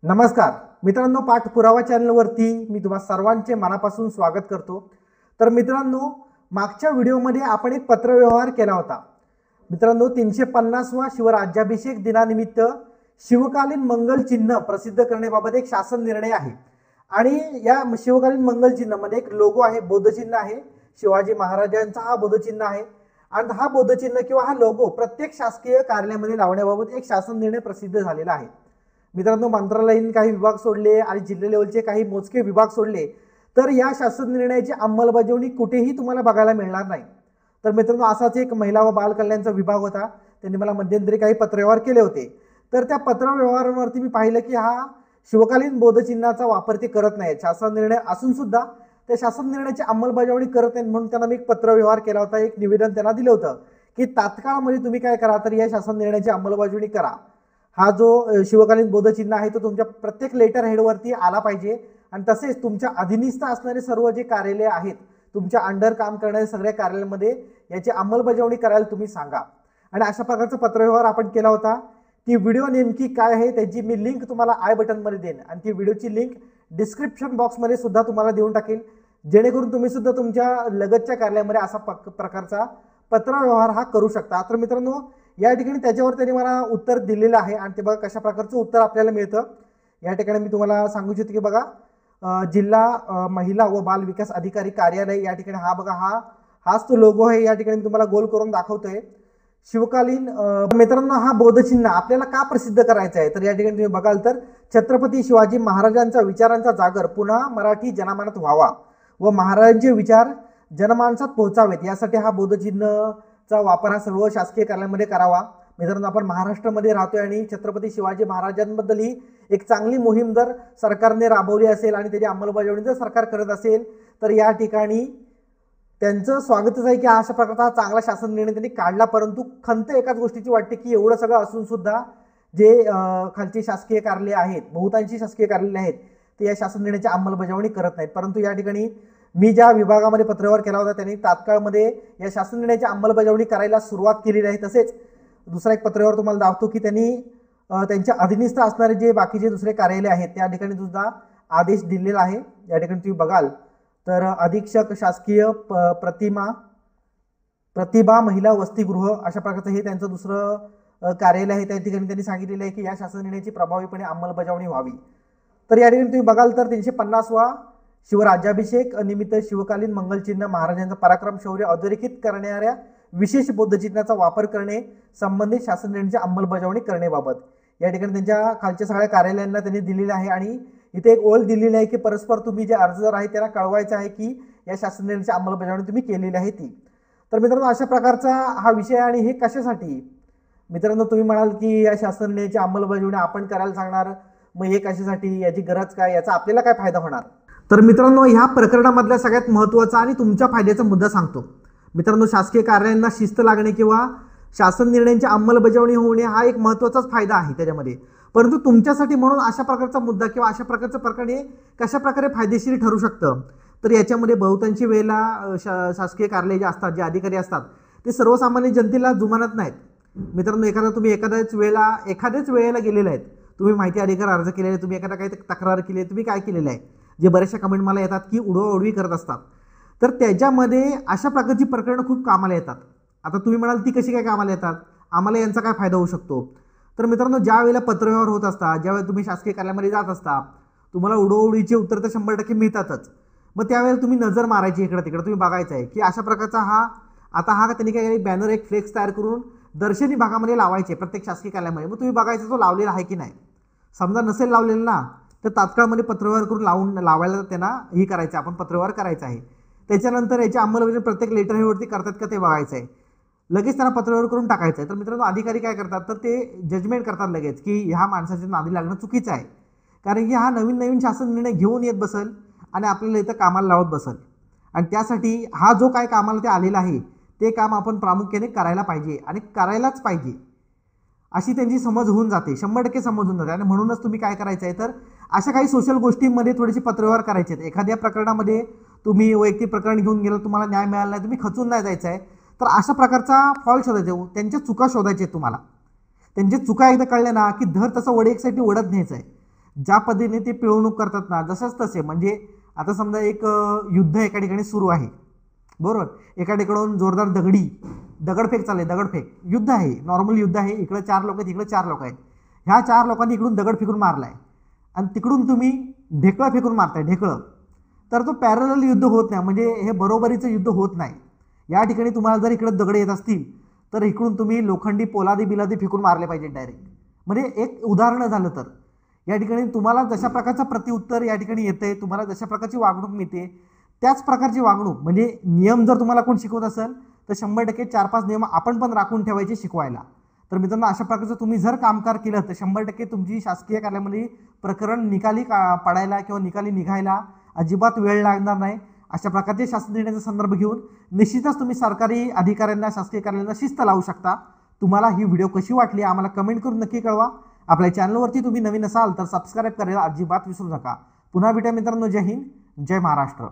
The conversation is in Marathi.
नमस्कार मित्रांनो, पाठपुरावा चॅनलवरती मी तुम्हा सर्वांचे मनापासून स्वागत करतो। तर मित्रांनो, मागच्या व्हिडिओमध्ये आपण एक पत्रव्यवहार केला होता। मित्रांनो, 350वा शिवराज्याभिषेक दिनानिमित्त शिवकालीन मंगल चिन्ह प्रसिद्ध करण्याबाबत एक शासन निर्णय आहे आणि या शिवकालीन मंगल चिन्ह मध्ये एक लोगो आहे, बोध चिन्ह आहे, शिवाजी महाराजांचा हा बोध चिन्ह आहे आणि हा बोध चिन्ह किंवा हा लोगो प्रत्येक शासकीय कार्यालयामध्ये लावण्याबाबत एक शासन निर्णय प्रसिद्ध झालेला आहे। मित्रांनो, मंत्रालयीन काही विभाग सोडले आणि जिल्हा लेवलचे काही मोजके विभाग सोडले तर या शासन निर्णयाची अंमलबजावणी कुठेही तुम्हाला बघायला मिळणार नाही। तर मित्रांनो, असाच एक महिला व बाल कल्याणचा विभाग होता, त्यांनी मला मध्यंतरी काही पत्रव्यवहार केले होते। तर त्या पत्रव्यवहारावरती मी पाहिलं की हा शिवकालीन बोधचिन्हाचा वापर ते करत नाहीत, शासन निर्णय असून सुद्धा त्या शासन निर्णयाची अंमलबजावणी करत नाहीत, म्हणून त्यांना मी एक पत्रव्यवहार केला होता, एक निवेदन त्यांना दिलं होतं की तात्काळमध्ये तुम्ही काय करा, तर या शासन निर्णयाची अंमलबजावणी करा। हा जो शिवकालीन बोधचिन्ह आहे तो तुमच्या प्रत्येक लेटर हेडवरती आला पाहिजे आणि तसेच तुमच्या अधीनस्थ असणारे सर्व जे कार्यालय आहेत, तुमच्या अंडर काम करणारे सगळ्या कार्यालयामध्ये याची अंमलबजावणी करायला तुम्ही सांगा। आणि अशा प्रकारचा पत्रव्यवहार आपण केला होता। ती व्हिडिओ नेमकी काय आहे त्याची मी लिंक तुम्हाला आय बटनमध्ये देईन आणि ती व्हिडिओची लिंक डिस्क्रिप्शन बॉक्समध्ये सुद्धा तुम्हाला देऊन टाकेल, जेणेकरून तुम्ही सुद्धा तुमच्या लगतच्या कार्यालयामध्ये असा प्रकारचा पत्रव्यवहार हा करू शकता। तर मित्रांनो, या ठिकाणी त्याच्यावर त्यांनी मला उत्तर दिलेलं आहे आणि ते बघा कशा प्रकारचं उत्तर आपल्याला मिळतं। या ठिकाणी मी तुम्हाला सांगू इच्छितो की बघा, जिल्हा महिला व बाल विकास अधिकारी कार्यालय, या ठिकाणी हा बघा हाच तो लोगो आहे। या ठिकाणी मी तुम्हाला गोल करून दाखवतोय। शिवकालीन मित्रांनो, हा बोधचिन्ह आपल्याला का प्रसिद्ध करायचा आहे, तर या ठिकाणी तुम्ही बघाल तर छत्रपती शिवाजी महाराजांचा विचारांचा जागर पुन्हा मराठी जनमानसात व्हावा व महाराजांचे विचार जनमानसात पोहोचावेत यासाठी हा बोधचिन्हचा वापर हा सर्व शासकीय कार्यालयामध्ये करावा। मित्रांनो, आपण महाराष्ट्रामध्ये राहतोय आणि छत्रपती शिवाजी महाराजांबद्दल ही एक चांगली मोहीम जर सरकारने राबवली असेल आणि त्याची अंमलबजावणी जर सरकार करत असेल तर या ठिकाणी त्यांचं स्वागतच आहे की अशा प्रकारचा चांगला शासन निर्णय त्यांनी काढला। परंतु खंत एकाच गोष्टीची वाटते की एवढं सगळं असून सुद्धा जे खालची शासकीय कार्यालय आहेत, बहुतांशी शासकीय कार्यालय आहेत, ते या शासन निर्णयाची अंमलबजावणी करत नाहीत। परंतु या ठिकाणी मी ज्या विभागामध्ये पत्रव्यवहार केला होता त्यांनी तात्काळमध्ये या शासन निर्णयाची अंमलबजावणी करायला सुरुवात केलेली आहे। तसेच दुसरा एक पत्रव्यवहार तुम्हाला दाखवतो की त्यांनी त्यांच्या अधीनस्थ असणारे जे बाकीचे दुसरे कार्यालय आहेत त्या ठिकाणी सुद्धा आदेश दिलेला आहे। या ठिकाणी तुम्ही बघाल तर अधीक्षक शासकीय प्रतिभा महिला वसतिगृह अशा प्रकारचं हे त्यांचं दुसरं कार्यालय आहे। त्या ठिकाणी त्यांनी सांगितलेलं आहे की या शासन निर्णयाची प्रभावीपणे अंमलबजावणी व्हावी। तर या ठिकाणी तुम्ही बघाल तर 350वा शिवराज्याभिषेक निमित्त शिवकालीन मंगलचिन्ह महाराजांचा पराक्रम शौर्य अधोरेखित करणाऱ्या विशेष बोधचिन्हाचा वापर करणे संबंधित शासन निर्णयाची अंमलबजावणी करण्याबाबत या ठिकाणी त्यांच्या खालच्या सगळ्या कार्यालयांना त्यांनी दिलेलं आहे आणि इथे एक ओळ दिलेली आहे की परस्पर तुम्ही जे अर्जदार आहे त्यांना कळवायचं आहे की या शासन निर्णयाची अंमलबजावणी तुम्ही केलेली आहे ती। तर मित्रांनो, अशा प्रकारचा हा विषय आणि हे कशासाठी मित्रांनो, तुम्ही म्हणाल की या शासन निर्णयाची अंमलबजावणी आपण करायला सांगणार, मग हे कशासाठी, याची गरज काय, याचा आपल्याला काय फायदा होणार। तर मित्रांनो, ह्या प्रकरणामधला सगळ्यात महत्त्वाचा आणि तुमच्या फायद्याचा मुद्दा सांगतो। मित्रांनो, शासकीय कार्यालयांना शिस्त लागणे किंवा शासन निर्णयांची अंमलबजावणी होणे हा एक महत्त्वाचाच फायदा आहे त्याच्यामध्ये। परंतु तुमच्यासाठी म्हणून अशा प्रकारचा मुद्दा किंवा अशा प्रकारचं प्रकरण हे कशा प्रकारे फायदेशीर ठरू शकतं, तर याच्यामध्ये बहुतांशी वेळेला शासकीय कार्यालय जे असतात, जे अधिकारी असतात, ते सर्वसामान्य जनतेला जुमानत नाहीत। मित्रांनो, तुम्ही एखाद्याच वेळेला गेलेले आहेत, तुम्ही माहिती अधिकार अर्ज केलेला आहे, तुम्ही एखादा काही तक्रार केली आहे, तुम्ही काय केलेलं आहे, जे बऱ्याचशा कमेंट मला येतात की उडवाउडवी करत असतात, तर त्याच्यामध्ये अशा प्रकारची प्रकरणं खूप कामाला येतात। आता तुम्ही म्हणाल ती कशी काय कामाला येतात, आम्हाला यांचा काय फायदा होऊ शकतो। तर मित्रांनो, ज्या वेळेला पत्रव्यवहार होत असतात, ज्यावेळेला तुम्ही शासकीय कार्यालयामध्ये जात असता, तुम्हाला उडवाउडवीचे उत्तर तर 100% मिळतातच। मग त्यावेळेला तुम्ही नजर मारायची इकडे तिकडे, तुम्ही बघायचं आहे की अशा प्रकारचा त्यांनी काय बॅनर एक फ्लेक्स तयार करून दर्शनी भागामध्ये लावायचे प्रत्येक शासकीय कार्यालयामध्ये। मग तुम्ही बघायचं तो लावलेला आहे की नाही। समजा नसेल लावलेला ना, तर तात्काळमध्ये पत्रव्यवहार करून लावायला त्यांना ही करायचं, आपण पत्रव्यवहार करायचा आहे। त्याच्यानंतर याची अंमलबजावणी प्रत्येक लेटर हेडवरती करतात का ते बघायचं आहे, लगेच त्यांना पत्रव्यवहार करून टाकायचं आहे। तर मित्रांनो, अधिकारी काय करतात, तर ते जजमेंट करतात लगेच की ह्या माणसाच्या नादी लागणं चुकीचं आहे, कारण की हा नवीन शासन निर्णय घेऊन येत बसल आणि आपल्याला इथं कामाला लावत बसल आणि त्यासाठी हा जो काय कामाला ते आलेला आहे ते काम आपण प्रामुख्याने करायला पाहिजे आणि करायलाच पाहिजे अशी त्यांची समज होऊन जाते, 100% समज होऊन जाते। आणि म्हणूनच तुम्ही काय करायचं आहे, तर अशा काही सोशल गोष्टींमध्ये थोडेसे पत्रव्यवहार करायचे आहेत। एखाद्या प्रकरणामध्ये तुम्ही वैयक्तिक प्रकरण घेऊन गेलं, तुम्हाला न्याय मिळाला नाही, तुम्ही खचून नाही जायचं आहे, तर अशा प्रकारचा फॉल्ट शोधायचा, त्यांच्या चुका शोधायच्या आहेत तुम्हाला। त्यांच्या चुका एकदा कळल्या ना की धर तसं वडे एकसाठी ओढत न्यायचं आहे। ज्या पद्धतीने ते पिळवणूक करतात ना, जसंच तसे म्हणजे आता समजा एक युद्ध एका ठिकाणी सुरू आहे, बरोबर, एका ठिकाणून जोरदार दगडफेक चालली, दगडफेक युद्ध आहे, नॉर्मल युद्ध आहे, इकडे 4 लोक आहेत, इकडे 4 लोक आहेत, ह्या 4 लोकांनी इकडून दगड फेकून मारलाय आणि तिकडून तुम्ही ढेकळं फेकून मारताय, ढेकळं, तर तो पॅरलल युद्ध होत नाही, म्हणजे हे बरोबरीचं युद्ध होत नाही. या ठिकाणी तुम्हाला जर इकडे दगड येत असतील तर इकडून तुम्ही लोखंडी पोलादी बिलादी फेकून मारले पाहिजे डायरेक्ट. म्हणजे एक उदाहरण झालं तर या ठिकाणी तुम्हाला जशा प्रकारचं प्रत्युत्तर या ठिकाणी येते, तुम्हाला जशा प्रकारची वागणूक मिळते, त्याच प्रकारची वागणूक म्हणजे नियम जर तुम्हाला कोण शिकवत असेल तर 100% 4-5 नियम आपण पण राखून ठेवायचे शिकवायला. तर मित्रांनो, अशा प्रकारचं तुम्ही जर कामकार केलं तर 100% तुमची शासकीय कार्यालयामध्ये प्रकरण निकाली पडायला किंवा निकाली निघायला अजिबात वेळ लागणार नाही. अशा प्रकारचे शासन निर्णयाचा संदर्भ घेऊन निश्चितच तुम्ही सरकारी अधिकाऱ्यांना, शासकीय कार्यालयांना शिस्त लावू शकता. तुम्हाला ही व्हिडिओ कशी वाटली आम्हाला कमेंट करून नक्की कळवा. आपल्या चॅनलवरती तुम्ही नवीन असाल तर सबस्क्राईब करायला अजिबात विसरू नका. पुन्हा भेटूया मित्रांनो. जय हिंद, जय महाराष्ट्र.